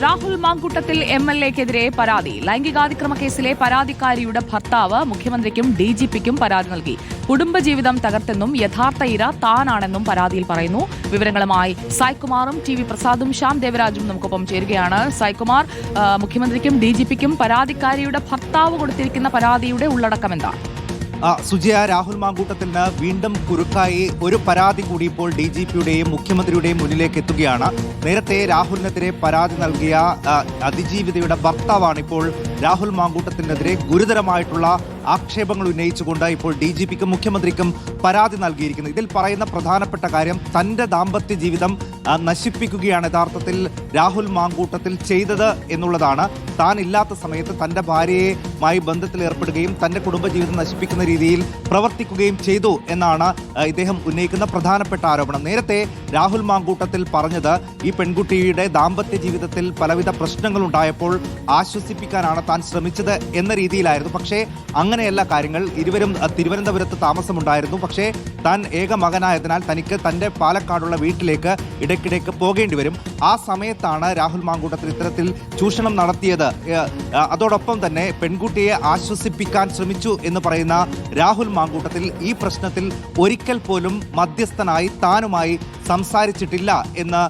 രാഹുൽ മാങ്കൂട്ടത്തിൽ MLA-ക്കെതിരെ പരാതി. ലൈംഗികാതിക്രമ കേസിലെ പരാതിക്കാരിയുടെ ഭർത്താവ് മുഖ്യമന്ത്രിക്കും DGPക്കും പരാതി നൽകി. കുടുംബജീവിതം തകർത്തെന്നും യഥാർത്ഥ ഇര താനാണെന്നും പരാതിയിൽ പറയുന്നു. വിവരങ്ങളുമായി സായ്കുമാറും TV പ്രസാദും ശ്യാം ദേവരാജും നമുക്കൊപ്പം ചേരുകയാണ്. സായ്കുമാർ, മുഖ്യമന്ത്രിക്കും DGPക്കും പരാതിക്കാരിയുടെ ഭർത്താവ് കൊടുത്തിരിക്കുന്ന പരാതിയുടെ ഉള്ളടക്കം എന്താണ്? സുജയ, രാഹുൽ മാങ്കൂട്ടത്തിന് വീണ്ടും കുരുക്കായി ഒരു പരാതി കൂടി ഇപ്പോൾ DGPയുടെയും മുഖ്യമന്ത്രിയുടെയും മുന്നിലേക്ക് എത്തുകയാണ്. നേരത്തെ രാഹുലിനെതിരെ പരാതി നൽകിയ അതിജീവിതയുടെ ഭർത്താവാണ് ഇപ്പോൾ രാഹുൽ മാങ്കൂട്ടത്തിനെതിരെ ഗുരുതരമായിട്ടുള്ള ആക്ഷേപങ്ങൾ ഉന്നയിച്ചുകൊണ്ട് ഇപ്പോൾ DGPക്കും മുഖ്യമന്ത്രിക്കും പരാതി നൽകിയിരിക്കുന്നത്. ഇതിൽ പറയുന്ന പ്രധാനപ്പെട്ട കാര്യം തൻ്റെ ദാമ്പത്യ ജീവിതം നശിപ്പിക്കുകയാണ് യഥാർത്ഥത്തിൽ രാഹുൽ മാങ്കൂട്ടത്തിൽ ചെയ്തത് എന്നുള്ളതാണ്. താൻ ഇല്ലാത്ത സമയത്ത് തൻ്റെ ഭാര്യയുമായി ബന്ധത്തിൽ ഏർപ്പെടുകയും തൻ്റെ കുടുംബജീവിതം നശിപ്പിക്കുന്ന രീതിയിൽ പ്രവർത്തിക്കുകയും ചെയ്തു എന്നാണ് ഇദ്ദേഹം ഉന്നയിക്കുന്ന പ്രധാനപ്പെട്ട ആരോപണം. നേരത്തെ രാഹുൽ മാങ്കൂട്ടത്തിൽ പറഞ്ഞത് ഈ പെൺകുട്ടിയുടെ ദാമ്പത്യ ജീവിതത്തിൽ പലവിധ പ്രശ്നങ്ങളുണ്ടായപ്പോൾ ആശ്വസിപ്പിക്കാനാണ് താൻ ശ്രമിച്ചത് എന്ന രീതിയിലായിരുന്നു. പക്ഷേ അങ്ങനെയല്ല കാര്യങ്ങൾ. ഇരുവരും തിരുവനന്തപുരത്ത് താമസമുണ്ടായിരുന്നു. പക്ഷേ താൻ ഏക മകനായതിനാൽ തനിക്ക് തൻ്റെ പാലക്കാടുള്ള വീട്ടിലേക്ക് ഇടയ്ക്കിടയ്ക്ക് പോകേണ്ടി വരും. ആ സമയത്താണ് രാഹുൽ മാങ്കൂട്ടത്തിൽ ഇത്തരത്തിൽ ചൂഷണം നടത്തിയത്. അതോടൊപ്പം തന്നെ പെൺകുട്ടിയെ ആശ്വസിപ്പിക്കാൻ ശ്രമിച്ചു എന്ന് പറയുന്ന രാഹുൽ മാങ്കൂട്ടത്തിൽ ഈ പ്രശ്നത്തിൽ ഒരിക്കൽ പോലും മധ്യസ്ഥനായി താനുമായി സംസാരിച്ചിട്ടില്ല എന്ന്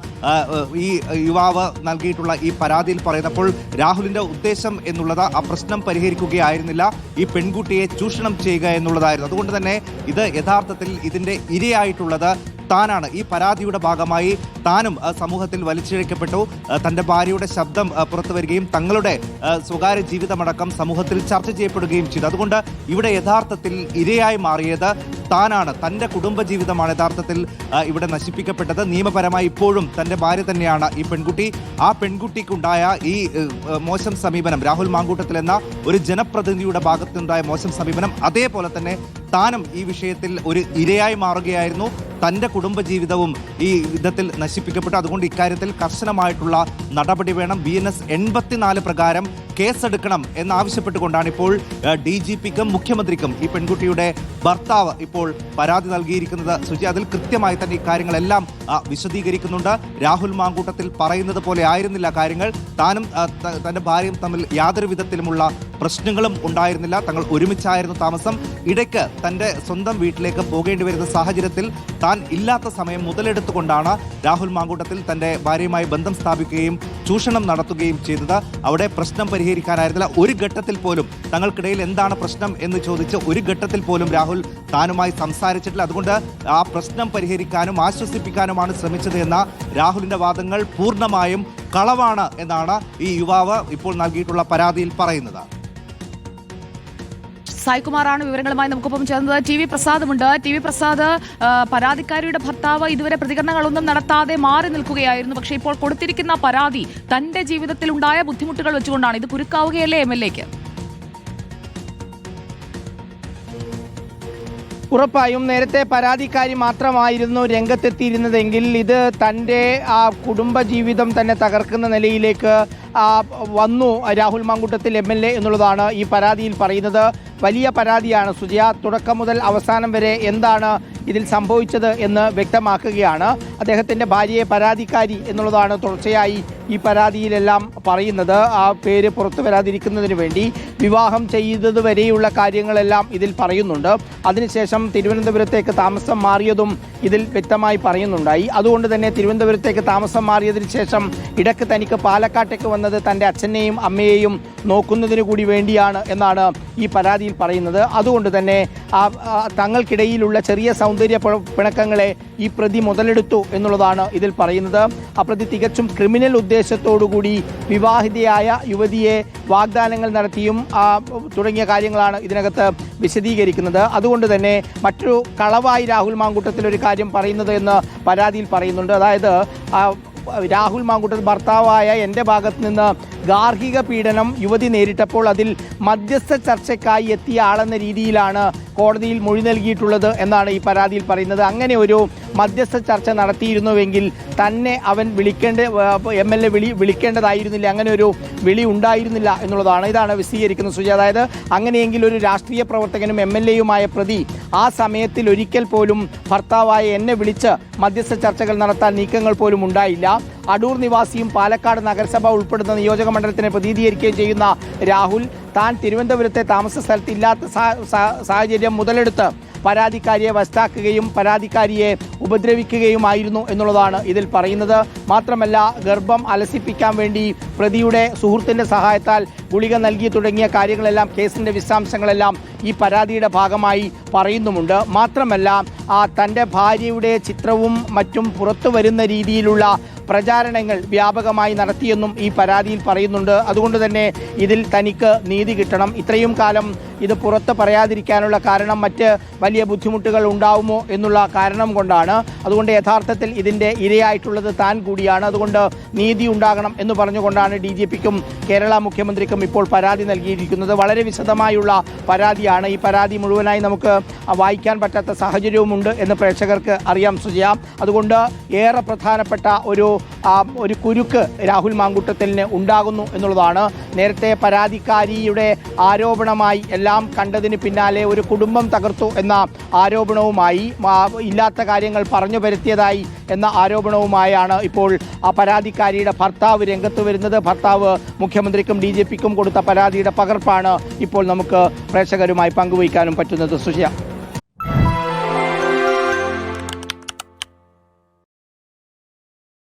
ഈ യുവാവ് നൽകിയിട്ടുള്ള ഈ പരാതിയിൽ പറയുന്നപ്പോൾ രാഹുലിന്റെ ഉദ്ദേശം എന്നുള്ളത് ആ പ്രശ്നം പരിഹരിക്കുകയായിരുന്നില്ല, ഈ പെൺകുട്ടിയെ ചൂഷണം ചെയ്യുക എന്നുള്ളതായിരുന്നു. അതുകൊണ്ട് തന്നെ ഇത് യഥാർത്ഥത്തിൽ ഇതിന്റെ ഇരയായിട്ടുള്ളത് താനാണ്. ഈ പരാതിയുടെ ഭാഗമായി താനും സമൂഹത്തിൽ വലിച്ചിഴക്കപ്പെട്ടു. തൻ്റെ ഭാര്യയുടെ ശബ്ദം പുറത്തു വരികയും തങ്ങളുടെ സ്വകാര്യ ജീവിതമടക്കം സമൂഹത്തിൽ ചർച്ച ചെയ്യപ്പെടുകയും ചെയ്തു. അതുകൊണ്ട് ഇവിടെ യഥാർത്ഥത്തിൽ ഇരയായി മാറിയത് താനാണ്. തൻ്റെ കുടുംബജീവിതമാണ് യഥാർത്ഥത്തിൽ ഇവിടെ നശിപ്പിക്കപ്പെട്ടത്. നിയമപരമായി ഇപ്പോഴും തൻ്റെ ഭാര്യ തന്നെയാണ് ഈ പെൺകുട്ടി. ആ പെൺകുട്ടിക്കുണ്ടായ ഈ മോശം സമീപനം, രാഹുൽ മാങ്കൂട്ടത്തിൽ എന്ന ഒരു ജനപ്രതിനിധിയുടെ ഭാഗത്തുനിന്നുണ്ടായ മോശം സമീപനം, അതേപോലെ തന്നെ താനും ഈ വിഷയത്തിൽ ഒരു ഇരയായി മാറുകയായിരുന്നു. തൻ്റെ കുടുംബജീവിതവും ഈ വിധത്തിൽ നശിപ്പിക്കപ്പെട്ടു. അതുകൊണ്ട് ഇക്കാര്യത്തിൽ കർശനമായിട്ടുള്ള നടപടി വേണം. BNS 84 പ്രകാരം കേസെടുക്കണം എന്നാവശ്യപ്പെട്ടുകൊണ്ടാണ് ഇപ്പോൾ DGPക്കും മുഖ്യമന്ത്രിക്കും ഈ പെൺകുട്ടിയുടെ ഭർത്താവ് ഇപ്പോൾ പരാതി നൽകിയിരിക്കുന്നത്. സുജി, അതിൽ കൃത്യമായി തന്നെ ഇക്കാര്യങ്ങളെല്ലാം വിശദീകരിക്കുന്നുണ്ട്. രാഹുൽ മാങ്കൂട്ടത്തിൽ പറയുന്നത് പോലെ ആയിരുന്നില്ല കാര്യങ്ങൾ. താനും തൻ്റെ ഭാര്യയും തമ്മിൽ യാതൊരു വിധത്തിലുമുള്ള പ്രശ്നങ്ങളും ഉണ്ടായിരുന്നില്ല. തങ്ങൾ ഒരുമിച്ചായിരുന്നു താമസം. ഇടയ്ക്ക് തൻ്റെ സ്വന്തം വീട്ടിലേക്ക് പോകേണ്ടി വരുന്ന സാഹചര്യത്തിൽ താൻ ഇല്ലാത്ത സമയം മുതലെടുത്തുകൊണ്ടാണ് രാഹുൽ മാങ്കൂട്ടത്തിൽ തൻ്റെ ഭാര്യയുമായി ബന്ധം സ്ഥാപിക്കുകയും ചൂഷണം നടത്തുകയും ചെയ്തത്. അവിടെ പ്രശ്നം പരിഹരിക്കാനായിരുന്നില്ല. ഒരു ഘട്ടത്തിൽ പോലും തങ്ങൾക്കിടയിൽ എന്താണ് പ്രശ്നം എന്ന് ചോദിച്ച് ഒരു ഘട്ടത്തിൽ പോലും രാഹുൽ താനുമായി സംസാരിച്ചിട്ടില്ല. അതുകൊണ്ട് ആ പ്രശ്നം പരിഹരിക്കാനും ആശ്വസിപ്പിക്കാനുമാണ് ശ്രമിച്ചത് എന്ന രാഹുലിൻ്റെ വാദങ്ങൾ പൂർണ്ണമായും കളവാണ് എന്നാണ് ഈ യുവാവ് ഇപ്പോൾ നൽകിയിട്ടുള്ള പരാതിയിൽ പറയുന്നത്. സായ്കുമാറാണ് വിവരങ്ങളുമായി നമുക്കൊപ്പം ചേർന്നത്. TV പ്രസാദുമുണ്ട്. TV പ്രസാദ്, പരാതിക്കാരിയുടെ ഭർത്താവ് ഇതുവരെ പ്രതികരണങ്ങളൊന്നും നടത്താതെ മാറി നിൽക്കുകയായിരുന്നു. പക്ഷേ ഇപ്പോൾ കൊടുത്തിരിക്കുന്ന പരാതി തന്റെ ജീവിതത്തിൽ ഉണ്ടായ ബുദ്ധിമുട്ടുകൾ വെച്ചുകൊണ്ടാണ്. ഇത് കുരുക്കാവുകയല്ലേ MLA-ക്ക്? ഉറപ്പായും നേരത്തെ പരാതിക്കാരി മാത്രമായിരുന്നു രംഗത്തെത്തിയിരുന്നതെങ്കിൽ ഇത് തൻ്റെ ആ കുടുംബജീവിതം തന്നെ തകർക്കുന്ന നിലയിലേക്ക് വന്നു രാഹുൽ മാങ്കൂട്ടത്തിൽ MLA എന്നുള്ളതാണ് ഈ പരാതിയിൽ പറയുന്നത്. വലിയ പരാതിയാണ് സുജയ. തുടക്കം മുതൽ അവസാനം വരെ എന്താണ് ഇതിൽ സംഭവിച്ചത് എന്ന് വ്യക്തമാക്കുകയാണ്. അദ്ദേഹത്തിൻ്റെ ഭാര്യയെ പരാതിക്കാരി എന്നുള്ളതാണ് തുടർച്ചയായി ഈ പരാതിയിലെല്ലാം പറയുന്നത്. ആ പേര് പുറത്തു വരാതിരിക്കുന്നതിന് വേണ്ടി വിവാഹം ചെയ്തത് വരെയുള്ള കാര്യങ്ങളെല്ലാം ഇതിൽ പറയുന്നുണ്ട്. അതിനുശേഷം തിരുവനന്തപുരത്തേക്ക് താമസം മാറിയതും ഇതിൽ വ്യക്തമായി പറയുന്നുണ്ടായി. അതുകൊണ്ട് തന്നെ തിരുവനന്തപുരത്തേക്ക് താമസം മാറിയതിനു ശേഷം ഇടയ്ക്ക് തനിക്ക് പാലക്കാട്ടേക്ക് വന്നത് തൻ്റെ അച്ഛനെയും അമ്മയെയും നോക്കുന്നതിന് കൂടി വേണ്ടിയാണ് എന്നാണ് ഈ പരാതിയിൽ പറയുന്നത്. അതുകൊണ്ട് തന്നെ തങ്ങൾക്കിടയിലുള്ള ചെറിയ സൗന്ദര്യ പിണക്കങ്ങളെ ഈ പ്രതി മുതലെടുത്തു എന്നുള്ളതാണ് ഇതിൽ പറയുന്നത്. ആ പ്രതി തികച്ചും ക്രിമിനൽ ഉദ്ദേശത്തോടുകൂടി വിവാഹിതയായ യുവതിയെ വാഗ്ദാനങ്ങൾ നടത്തിയും തുടങ്ങിയ കാര്യങ്ങളാണ് ഇതിനകത്ത് വിശദീകരിക്കുന്നത്. അതുകൊണ്ട് തന്നെ മറ്റൊരു കളവായി രാഹുൽ മാങ്കൂട്ടത്തിൽ ഒരു കാര്യം പറയുന്നത് എന്ന് പരാതിയിൽ പറയുന്നുണ്ട്. അതായത് രാഹുൽ മാങ്കൂട്ടത്തിൽ ഭർത്താവായ എൻ്റെ ഭാഗത്ത് നിന്ന് ഗാർഹിക പീഡനം യുവതി നേരിട്ടപ്പോൾ അതിൽ മധ്യസ്ഥ ചർച്ചയ്ക്കായി എത്തിയ ആളെന്ന രീതിയിലാണ് കോടതിയിൽ മൊഴി നൽകിയിട്ടുള്ളത് എന്നാണ് ഈ പരാതിയിൽ പറയുന്നത്. അങ്ങനെ ഒരു മധ്യസ്ഥ ചർച്ച നടത്തിയിരുന്നുവെങ്കിൽ തന്നെ അവൻ MLA വിളിക്കേണ്ടതായിരുന്നില്ല, അങ്ങനെ ഒരു വിളി ഉണ്ടായിരുന്നില്ല എന്നുള്ളതാണ്. ഇതാണ് വിശദീകരിക്കുന്നത് സുജി. അതായത് അങ്ങനെയെങ്കിൽ ഒരു രാഷ്ട്രീയ പ്രവർത്തകനും MLA-യുമായ പ്രതി ആ സമയത്തിൽ ഒരിക്കൽ പോലും ഭർത്താവായ എന്നെ വിളിച്ച് മധ്യസ്ഥ ചർച്ചകൾ നടത്താൻ നീക്കങ്ങൾ പോലും ഉണ്ടായില്ല. അടൂർ നിവാസിയും പാലക്കാട് നഗരസഭ ഉൾപ്പെടുന്ന നിയോജക മണ്ഡലത്തിനെ പ്രതിനിധീകരിക്കുകയും ചെയ്യുന്ന രാഹുൽ താൻ തിരുവനന്തപുരത്തെ താമസ സ്ഥലത്ത് ഇല്ലാത്ത സാഹചര്യം മുതലെടുത്ത് പരാതിക്കാരിയെ വശത്താക്കുകയും പരാതിക്കാരിയെ ഉപദ്രവിക്കുകയുമായിരുന്നു എന്നുള്ളതാണ് ഇതിൽ പറയുന്നത്. മാത്രമല്ല, ഗർഭം അലസിപ്പിക്കാൻ വേണ്ടി പ്രതിയുടെ സുഹൃത്തിന്റെ സഹായത്താൽ ഗുളിക നൽകി തുടങ്ങിയ കാര്യങ്ങളെല്ലാം, കേസിന്റെ വിശദാംശങ്ങളെല്ലാം ഈ പരാതിയുടെ ഭാഗമായി പറയുന്നുമുണ്ട്. മാത്രമല്ല, തൻ്റെ ഭാര്യയുടെ ചിത്രവും മറ്റും പുറത്തു വരുന്ന രീതിയിലുള്ള പ്രചാരണങ്ങൾ വ്യാപകമായി നടത്തിയെന്നും ഈ പരാതിയിൽ പറയുന്നുണ്ട്. അതുകൊണ്ട് തന്നെ ഇതിൽ തനിക്ക് നീതി കിട്ടണം. ഇത്രയും കാലം ഇത് പുറത്ത് പറയാതിരിക്കാനുള്ള കാരണം മറ്റ് വലിയ ബുദ്ധിമുട്ടുകൾ ഉണ്ടാവുമോ എന്നുള്ള കാരണം കൊണ്ടാണ്. അതുകൊണ്ട് യഥാർത്ഥത്തിൽ ഇതിൻ്റെ ഇരയായിട്ടുള്ളത് താൻ കൂടിയാണ്. അതുകൊണ്ട് നീതി ഉണ്ടാകണം എന്ന് പറഞ്ഞുകൊണ്ടാണ് DGPക്കും കേരള മുഖ്യമന്ത്രിക്കും ഇപ്പോൾ പരാതി നൽകിയിരിക്കുന്നത്. വളരെ വിശദമായുള്ള പരാതിയാണ്. ഈ പരാതി മുഴുവനായി നമുക്ക് വായിക്കാൻ പറ്റാത്ത സാഹചര്യവുമുണ്ട് എന്ന് പ്രേക്ഷകർക്ക് അറിയാം സുജയ. അതുകൊണ്ട് ഏറെ പ്രധാനപ്പെട്ട ഒരു കുരുക്ക് രാഹുൽ മാങ്കൂട്ടത്തിലിന് ഉണ്ടാകുന്നു എന്നുള്ളതാണ്. നേരത്തെ പരാതിക്കാരിയുടെ ആരോപണമായി എല്ലാം കണ്ടതിന് പിന്നാലെ ഒരു കുടുംബം തകർത്തു എന്ന ആരോപണവുമായി, ഇല്ലാത്ത കാര്യങ്ങൾ പറഞ്ഞു വരുത്തിയതായി എന്ന ആരോപണവുമായാണ് ഇപ്പോൾ ആ പരാതിക്കാരിയുടെ ഭർത്താവ് രംഗത്ത് വരുന്നത്. ഭർത്താവ് മുഖ്യമന്ത്രിക്കും DGPക്കും കൊടുത്ത പരാതിയുടെ പകർപ്പാണ് ഇപ്പോൾ നമുക്ക് പ്രേക്ഷകരുമായി പങ്കുവയ്ക്കാനും പറ്റുന്നത് സുജയ.